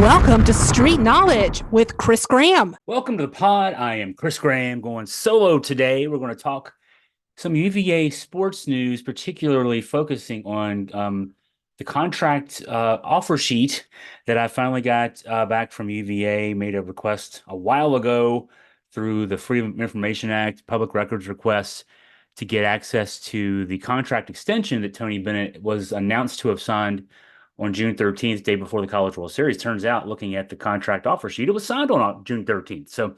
Welcome to Street Knowledge with Chris Graham. Welcome to the pod. I am Chris Graham going solo today. We're going to talk some UVA sports news, particularly focusing on the contract offer sheet that I finally got back from UVA. Made a request a while ago through the Freedom of Information Act, public records request to get access to the contract extension that Tony Bennett was announced to have signed on June 13th, day before the College World Series. Turns out, looking at the contract offer sheet, it was signed on June 13th. So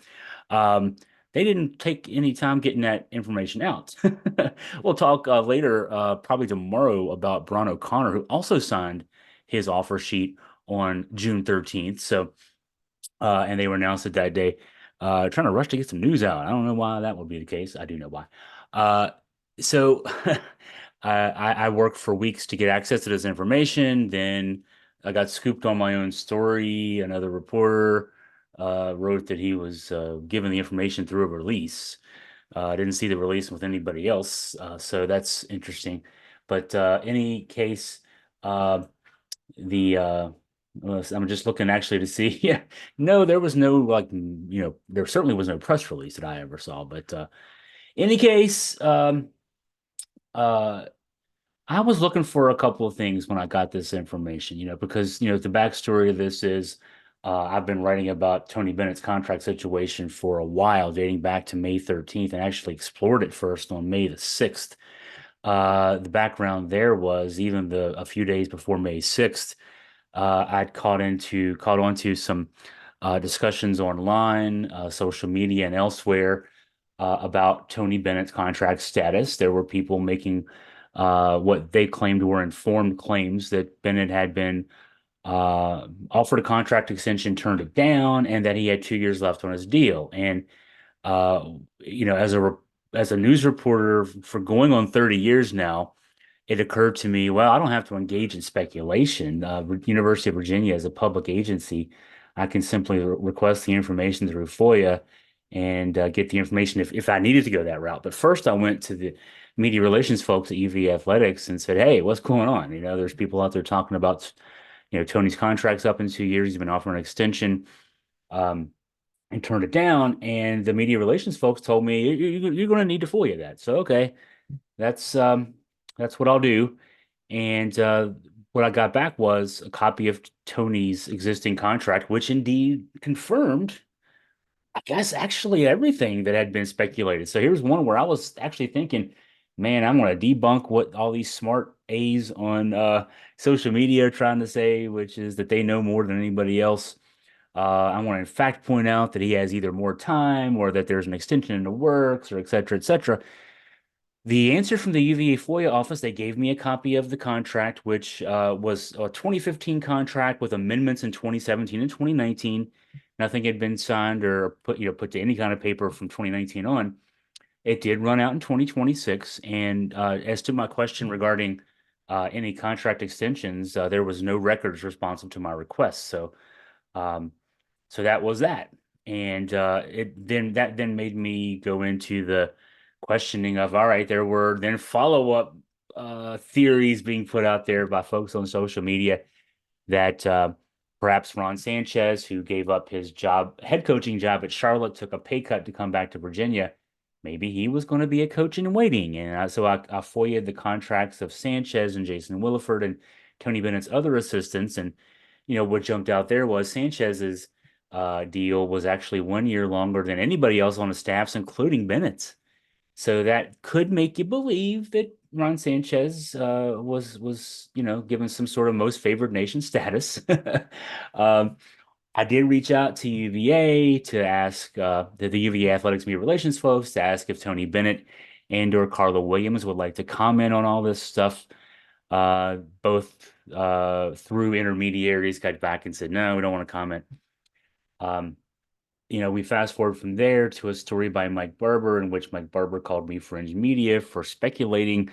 um, they didn't take any time getting that information out. We'll talk later, probably tomorrow, about Bron O'Connor, who also signed his offer sheet on June 13th. So, and they were announced it that day. Trying to rush to get some news out. I don't know why that would be the case. I do know why. So I worked for weeks to get access to this information. Then I got scooped on my own story. Another reporter wrote that he was given the information through a release. I didn't see the release with anybody else, so that's interesting. But any case, uh, the I'm just looking actually to see. Yeah, no, there was no there certainly was no press release that I ever saw. But any case, uh, I was looking for a couple of things when I got this information, because, the backstory of this is I've been writing about Tony Bennett's contract situation for a while, dating back to May 13th, and actually explored it first on May the 6th. The background there was even a few days before May 6th, I'd caught on to some discussions online, social media, and elsewhere about Tony Bennett's contract status. There were people making what they claimed were informed claims that Bennett had been offered a contract extension, turned it down, and that he had 2 years left on his deal. And uh, as a news reporter for going on 30 years now, it occurred to me, well, I don't have to engage in speculation. University of Virginia is a public agency. I can simply request the information through FOIA and get the information if I needed to go that route. But first, I went to the media relations folks at UVA Athletics and said, "Hey, what's going on? There's people out there talking about, Tony's contract's up in 2 years. He's been offered an extension." And turned it down. And the media relations folks told me, You're going to need to FOIA that." So, okay, that's um, that's what I'll do. And what I got back was a copy of Tony's existing contract, which indeed confirmed, I guess, actually everything that had been speculated. So here's one where I was actually thinking, man, I'm going to debunk what all these smart A's on social media are trying to say, which is that they know more than anybody else. I want to, in fact, point out that he has either more time or that there's an extension in the works or et cetera, et cetera. The answer from the UVA FOIA office, they gave me a copy of the contract, which was a 2015 contract with amendments in 2017 and 2019. Nothing had been signed or put to any kind of paper from 2019 on. It did run out in 2026. And as to my question regarding any contract extensions, there was no records responsive to my request. Um, so that was that. And that then made me go into the questioning of, all right, there were then follow-up theories being put out there by folks on social media that perhaps Ron Sanchez, who gave up his head coaching job at Charlotte, took a pay cut to come back to Virginia. Maybe he was going to be a coach in waiting. And so I FOIA'd the contracts of Sanchez and Jason Williford and Tony Bennett's other assistants. And, what jumped out there was Sanchez's deal was actually 1 year longer than anybody else on the staffs, including Bennett's. So that could make you believe that Ron Sanchez was given some sort of most favored nation status. um, I did reach out to UVA to ask the UVA Athletics Media Relations folks to ask if Tony Bennett and or Carla Williams would like to comment on all this stuff. Both through intermediaries got back and said, no, we don't want to comment. Um, we fast forward from there to a story by Mike Barber in which Mike Barber called me fringe media for speculating.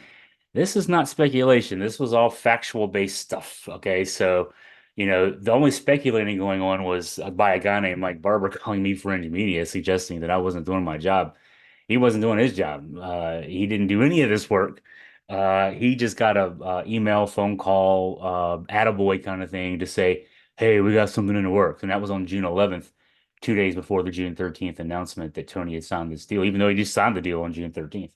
This is not speculation. This was all factual based stuff. Okay. So, the only speculating going on was by a guy named Mike Barber calling me fringe media, suggesting that I wasn't doing my job. He wasn't doing his job. He didn't do any of this work. He just got a email, phone call, attaboy kind of thing to say, hey, we got something in the works. And that was on June 11th, 2 days before the June 13th announcement that Tony had signed this deal, even though he just signed the deal on June 13th.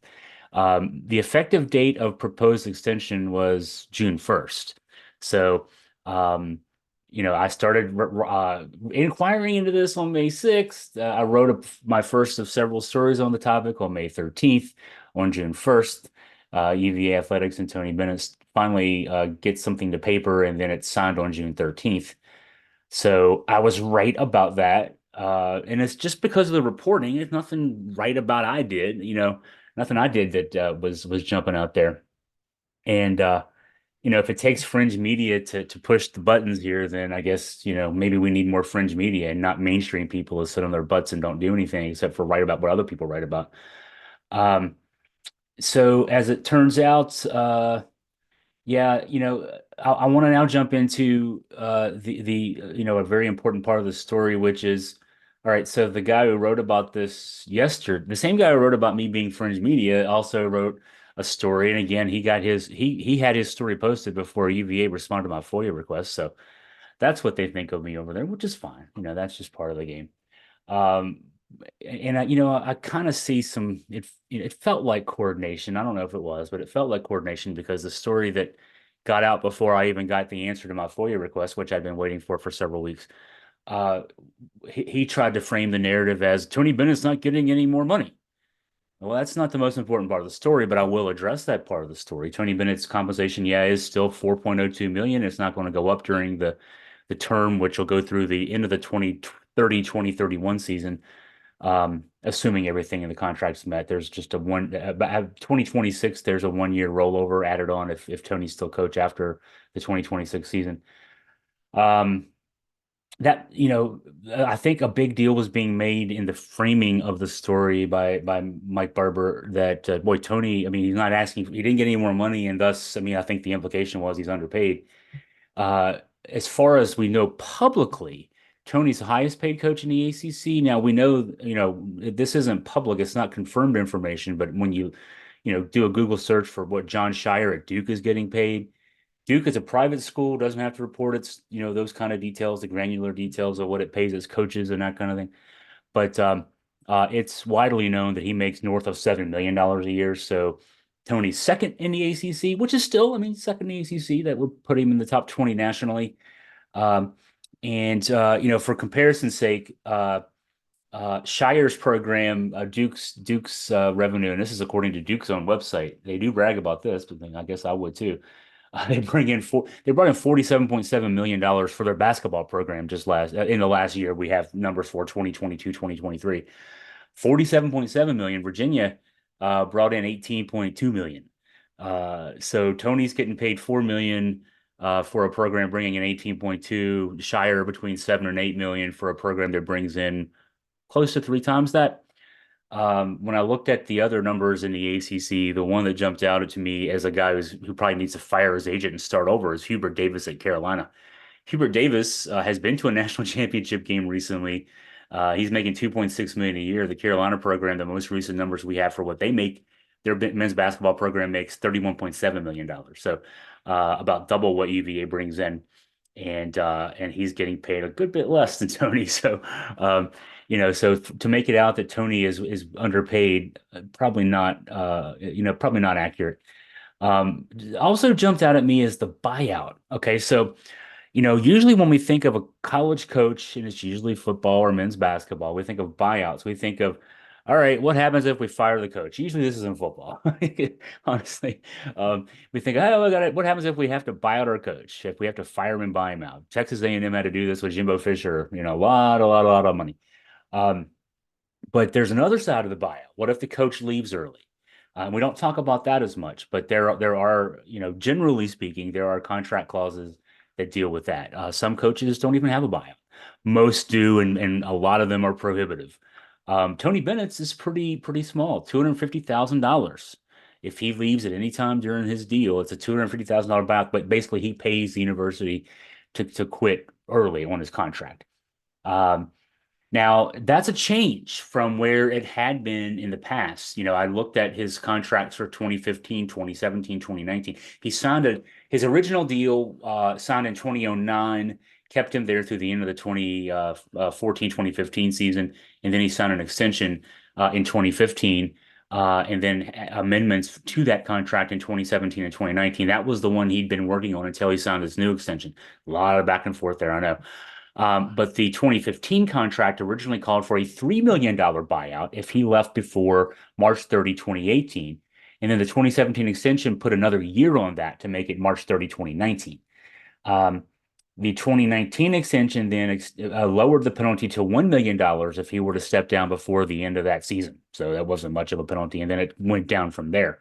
The effective date of proposed extension was June 1st. So, um, I started inquiring into this on May 6th. I wrote my first of several stories on the topic on May 13th. On June 1st, UVA Athletics and Tony Bennett finally get something to paper, and then it's signed on June 13th. So I was right about that. And it's just because of the reporting. It's nothing right about I did, nothing I did that was jumping out there. And if it takes fringe media to push the buttons here, then I guess, maybe we need more fringe media and not mainstream people who sit on their butts and don't do anything except for write about what other people write about. Um, so as it turns out, yeah, I want to now jump into a very important part of the story, which is, all right, so the guy who wrote about this yesterday, the same guy who wrote about me being fringe media also wrote a story, and again, he had his story posted before UVA responded to my FOIA request, so that's what they think of me over there, which is fine. That's just part of the game. Um, and I kind of see it felt like coordination. I don't know if it was, but it felt like coordination because the story that got out before I even got the answer to my FOIA request, which I'd been waiting for several weeks, uh, he tried to frame the narrative as Tony Bennett's not getting any more money. Well, that's not the most important part of the story, but I will address that part of the story. Tony Bennett's compensation, yeah, is still 4.02 million. It's not going to go up during the term, which will go through the end of the 2031 season, assuming everything in the contract's met. There's just 2026, there's a 1 year rollover added on if Tony's still coach after the 2026 season. That I think a big deal was being made in the framing of the story by Mike Barber that boy Tony, I mean, he's not asking, he didn't get any more money, and thus, I mean, I think the implication was he's underpaid. As far as we know publicly, Tony's the highest paid coach in the ACC. Now we know, this isn't public, it's not confirmed information, but when you do a Google search for what John Shire at Duke is getting paid, Duke is a private school, doesn't have to report its, those kind of details, the granular details of what it pays its coaches and that kind of thing. But it's widely known that he makes north of $7 million a year. So Tony's second in the ACC, which is still, I mean, second in the ACC. That would put him in the top 20 nationally. Um, and for comparison's sake, Shire's program, Duke's revenue, and this is according to Duke's own website. They do brag about this, but I guess I would too. They brought in $47.7 million for their basketball program just in the last year. We have numbers for 2022, 2023. 47.7 million. Virginia brought in 18.2 million. So Tony's getting paid 4 million for a program bringing in 18.2. Shire between 7 and 8 million for a program that brings in close to 3 times that. When I looked at the other numbers in the ACC, the one that jumped out to me as a guy who probably needs to fire his agent and start over is Hubert Davis at Carolina. Hubert Davis has been to a national championship game recently. He's making 2.6 million a year. The Carolina program, the most recent numbers we have for what they make, their men's basketball program makes $31.7 million. So about double what UVA brings in. And he's getting paid a good bit less than Tony. So so to make it out that Tony is underpaid, probably not probably not accurate. Also jumped out at me is the buyout. Okay, so usually when we think of a college coach, and it's usually football or men's basketball, we think of buyouts. We think of, all right, what happens if we fire the coach? Usually this is in football, honestly. We think, oh, I got it. What happens if we have to buy out our coach? If we have to fire him and buy him out? Texas A&M had to do this with Jimbo Fisher, a lot of money. But there's another side of the buyout. What if the coach leaves early? We don't talk about that as much, but there are, generally speaking, there are contract clauses that deal with that. Some coaches don't even have a buyout. Most do, and a lot of them are prohibitive. Tony Bennett's is pretty small, $250,000. If he leaves at any time during his deal, it's a $250,000 buyout, but basically he pays the university to quit early on his contract. Now, that's a change from where it had been in the past. I looked at his contracts for 2015, 2017, 2019. His original deal signed in 2009 kept him there through the end of the 2014-2015 season, and then he signed an extension in 2015, and then amendments to that contract in 2017 and 2019. That was the one he'd been working on until he signed this new extension. A lot of back and forth there, I know. But the 2015 contract originally called for a $3 million buyout if he left before March 30, 2018. And then the 2017 extension put another year on that to make it March 30, 2019. The 2019 extension then lowered the penalty to $1 million if he were to step down before the end of that season. So that wasn't much of a penalty. And then it went down from there.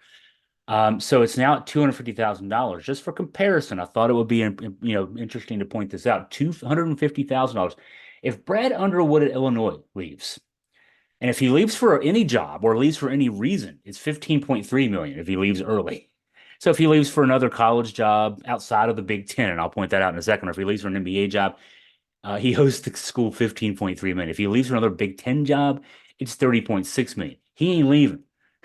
So it's now at $250,000. Just for comparison, I thought it would be interesting to point this out. $250,000. If Brad Underwood at Illinois leaves, and if he leaves for any job or leaves for any reason, it's 15.3 million if he leaves early. So if he leaves for another college job outside of the Big Ten, and I'll point that out in a second, or if he leaves for an NBA job, he owes the school 15.3 million. If he leaves for another Big Ten job, it's 30.6 million. He ain't leaving.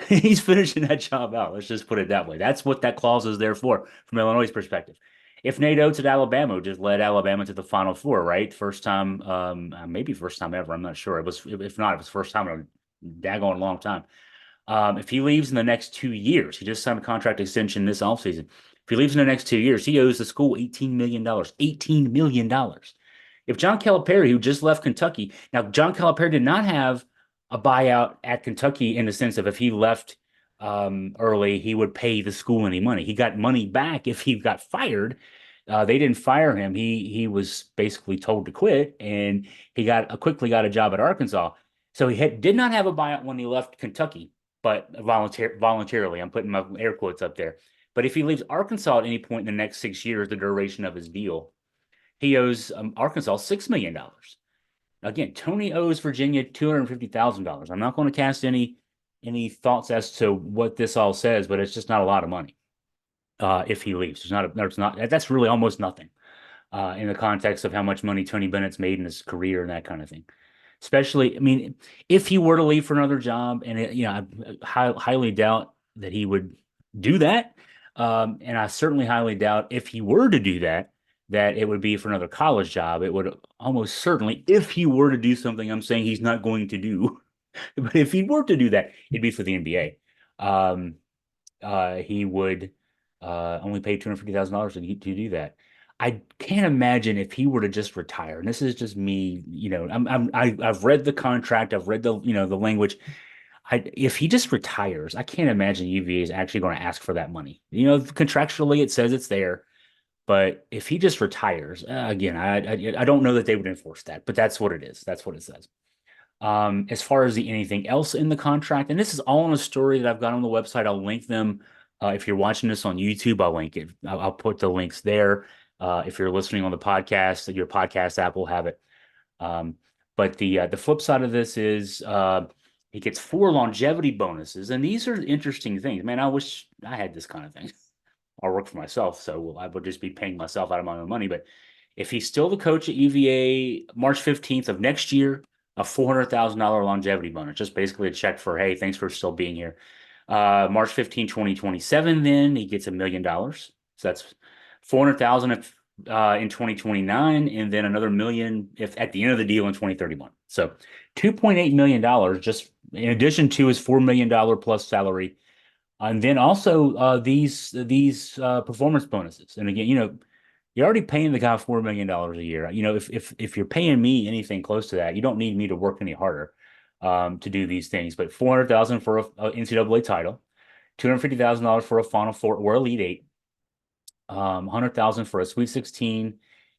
He's finishing that job out. Let's just put it that way. That's what that clause is there for, from Illinois' perspective. If Nate Oates at Alabama just led Alabama to the Final Four, right? First time, maybe first time ever. I'm not sure. It was, if not, it was first time in a daggone long time. If he leaves in the next 2 years, he just signed a contract extension this offseason. If he leaves in the next 2 years, he owes the school $18 million. $18 million. If John Calipari, who just left Kentucky, now John Calipari did not have a buyout at Kentucky in the sense of if he left early, he would pay the school any money. He got money back if he got fired. They didn't fire him. He was basically told to quit, and he quickly got a job at Arkansas. So he did not have a buyout when he left Kentucky, but voluntarily. I'm putting my air quotes up there. But if he leaves Arkansas at any point in the next 6 years, the duration of his deal, he owes Arkansas $6 million. Again, Tony owes Virginia $250,000. I'm not going to cast any thoughts as to what this all says, but it's just not a lot of money if he leaves. That's really almost nothing in the context of how much money Tony Bennett's made in his career and that kind of thing. Especially, I mean, if he were to leave for another job, and I highly doubt that he would do that, and I certainly highly doubt if he were to do that it would be for another college job. It would almost certainly, if he were to do something I'm saying he's not going to do, but if he were to do that, it'd be for the NBA. He would only pay $250,000 to do that. I can't imagine if he were to just retire. And this is just me, I've read the contract, I've read the language. If he just retires, I can't imagine UVA is actually going to ask for that money. Contractually it says it's there, but if he just retires, again, I don't know that they would enforce that, but that's what it is. That's what it says. As far as anything else in the contract, and this is all in a story that I've got on the website. I'll link them. If you're watching this on YouTube, I'll link it. I'll put the links there. If you're listening on the podcast, your podcast app will have it. But the flip side of this is he gets 4 longevity bonuses, and these are interesting things. Man, I wish I had this kind of thing. I'll work for myself, so I would just be paying myself out of my own money. But if he's still the coach at UVA, March 15th of next year, a $400,000 longevity bonus, just basically a check for, hey, thanks for still being here. March 15, 2027, then he gets $1 million. So that's 400,000 in 2029, and then another $1 million if at the end of the deal in 2031. So $2.8 million just in addition to his $4 million plus salary. And then also these performance bonuses. And again, you're already paying the guy $4 million a year. If you're paying me anything close to that, you don't need me to work any harder to do these things. But $400,000 for a NCAA title, $250,000 for a Final Four or Elite Eight, $100,000 for a Sweet 16,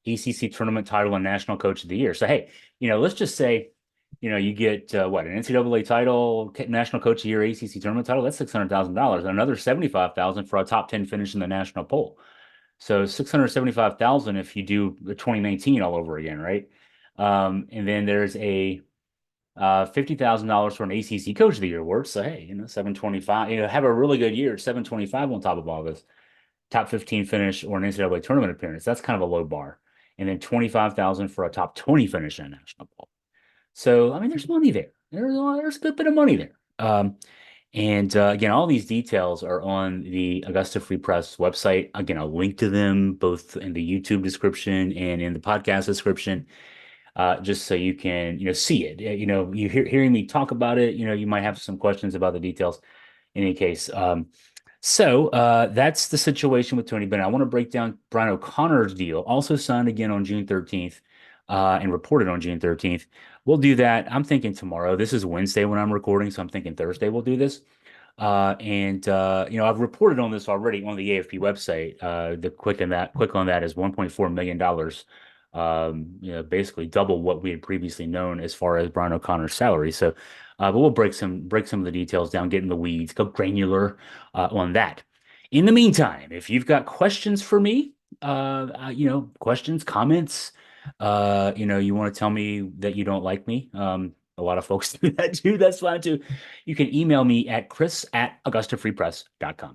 ACC tournament title, and National Coach of the Year. So hey, let's just say, you get an NCAA title, National Coach of the Year, ACC tournament title. That's $600,000, and another $75,000 for a top 10 finish in the national poll. So $675,000 if you do the 2019 all over again, right? And then there's a $50,000 for an ACC Coach of the Year award. So hey, $725. Have a really good year. $725 on top of all this. Top 15 finish or an NCAA tournament appearance. That's kind of a low bar. And then $25,000 for a top 20 finish in a national poll. So, I mean, there's money there. There's a good bit of money there. And again, all these details are on the Augusta Free Press website. Again, I'll link to them both in the YouTube description and in the podcast description, just so you can, see it. You hearing me talk about it, you might have some questions about the details. In any case, that's the situation with Tony Bennett. I want to break down Brian O'Connor's deal, also signed again on June 13th, and reported on June 13th. We'll do that. I'm thinking tomorrow. This is Wednesday when I'm recording, so I'm thinking Thursday we'll do this. I've reported on this already on the AFP website. The quick on that is $1.4 million. Basically double what we had previously known as far as Brian O'Connor's salary. So, but we'll break some of the details down, get in the weeds, go granular on that. In the meantime, if you've got questions for me, questions, comments, you want to tell me that you don't like me. A lot of folks do that too. That's fine too. You can email me at chris@augustafreepress.com.